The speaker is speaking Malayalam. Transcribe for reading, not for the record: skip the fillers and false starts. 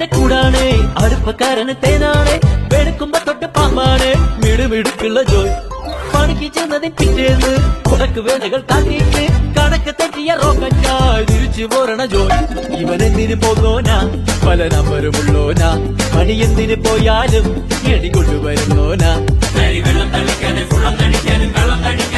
തന്റെ കൂടാണ് അടുപ്പക്കാരന് തേനാണ് വെളുക്കുമ്പോ തൊട്ട് പാമ്പാണ് മിടുമിടുക്കുള്ള ജോയ് പണിക്ക് ചെന്നതിന് പിറ്റേന്ന് ഉടക്ക് വേലകൾ കാത്തിട്ട് കണക്ക് തെറ്റിയ റോക്കറ്റായി തിരിച്ചു പോരണ ജോയ് ഇവനെന്തിന് പോകോനാ പല നമ്പരുമുള്ളോനാ പണി എന്തിന് പോയാലും എടി കൊണ്ടുവരുന്നോനാ വെള്ളം തളിക്കാനും വെള്ളം തളിക്കാനും വെള്ളം തളിക്കാനും